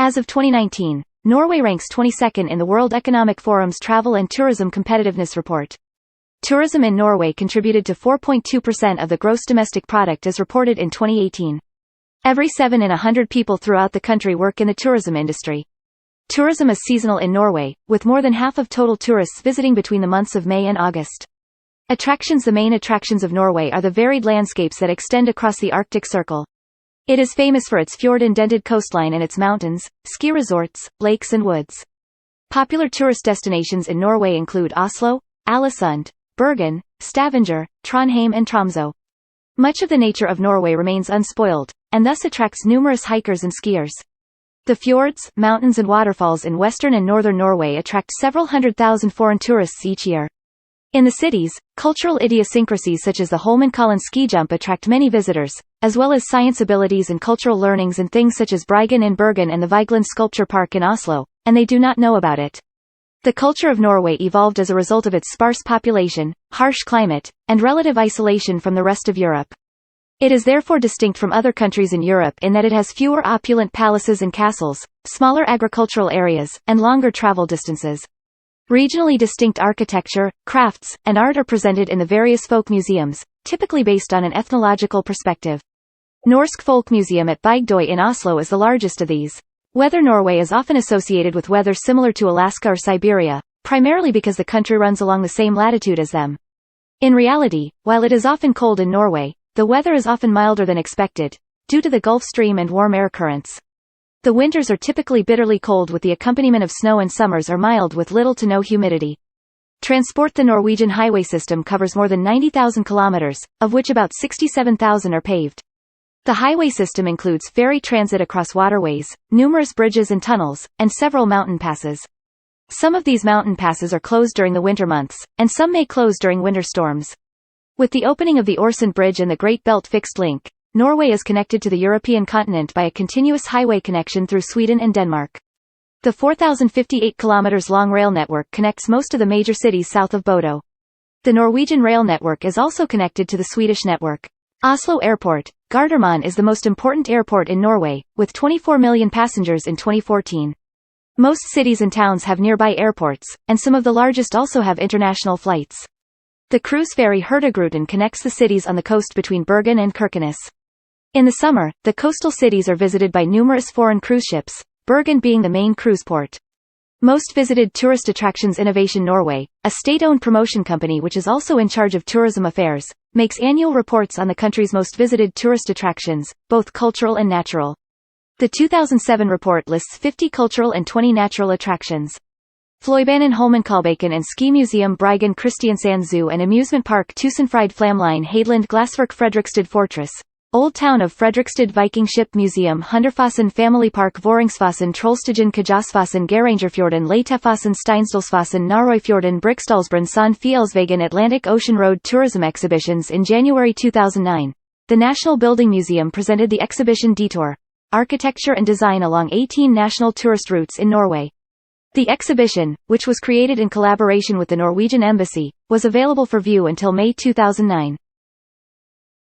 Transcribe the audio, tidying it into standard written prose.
As of 2019, Norway ranks 22nd in the World Economic Forum's Travel and Tourism Competitiveness Report. Tourism in Norway contributed to 4.2% of the gross domestic product as reported in 2018. Every 7 in 100 people throughout the country work in the tourism industry. Tourism is seasonal in Norway, with more than half of total tourists visiting between the months of May and August. Attractions. The main attractions of Norway are the varied landscapes that extend across the Arctic Circle. It is famous for its fjord-indented coastline and its mountains, ski resorts, lakes and woods. Popular tourist destinations in Norway include Oslo, Ålesund, Bergen, Stavanger, Trondheim and Tromsø. Much of the nature of Norway remains unspoiled, and thus attracts numerous hikers and skiers. The fjords, mountains and waterfalls in western and northern Norway attract several 100,000 foreign tourists each year. In the cities, cultural idiosyncrasies such as the Holmenkollen ski jump attract many visitors, as well as science abilities and cultural learnings and things such as Bryggen in Bergen and the Vigeland Sculpture Park in Oslo, and they do not know about it. The culture of Norway evolved as a result of its sparse population, harsh climate, and relative isolation from the rest of Europe. It is therefore distinct from other countries in Europe in that it has fewer opulent palaces and castles, smaller agricultural areas, and longer travel distances. Regionally distinct architecture, crafts, and art are presented in the various folk museums, typically based on an ethnological perspective. Norsk Folk Museum at Bygdøy in Oslo is the largest of these. Weather. Norway is often associated with weather similar to Alaska or Siberia, primarily because the country runs along the same latitude as them. In reality, while it is often cold in Norway, the weather is often milder than expected, due to the Gulf Stream and warm air currents. The winters are typically bitterly cold with the accompaniment of snow and summers are mild with little to no humidity. Transport. The Norwegian highway system covers more than 90,000 kilometers, of which about 67,000 are paved. The highway system includes ferry transit across waterways, numerous bridges and tunnels, and several mountain passes. Some of these mountain passes are closed during the winter months, and some may close during winter storms. With the opening of the Øresund Bridge and the Great Belt Fixed Link, Norway is connected to the European continent by a continuous highway connection through Sweden and Denmark. The 4,058 km long rail network connects most of the major cities south of Bodø. The Norwegian rail network is also connected to the Swedish network. Oslo Airport, Gardermoen is the most important airport in Norway, with 24 million passengers in 2014. Most cities and towns have nearby airports, and some of the largest also have international flights. The cruise ferry Hurtigruten connects the cities on the coast between Bergen and Kirkenes. In the summer, the coastal cities are visited by numerous foreign cruise ships, Bergen being the main cruise port. Most visited tourist attractions. Innovation Norway, a state-owned promotion company which is also in charge of tourism affairs, makes annual reports on the country's most visited tourist attractions, both cultural and natural. The 2007 report lists 50 cultural and 20 natural attractions. Fløibanen Holmenkollbakken and Ski Museum Bryggen Kristiansand Zoo and Amusement Park Tusenfryd Flamline Hadeland Glassverk Fredrikstad Fortress, Old Town of Fredrikstad Viking Ship Museum Hunderfossen Family Park Voringsfossen Trollstigen Kajasfossen Gerangerfjorden Leitefossen Steinsdalsfossen Narøyfjorden Briksdalsbrunn Sand Fjellsvegen Atlantic Ocean Road Tourism Exhibitions. In January 2009, the National Building Museum presented the exhibition Detour, Architecture and Design along 18 national tourist routes in Norway. The exhibition, which was created in collaboration with the Norwegian Embassy, was available for view until May 2009.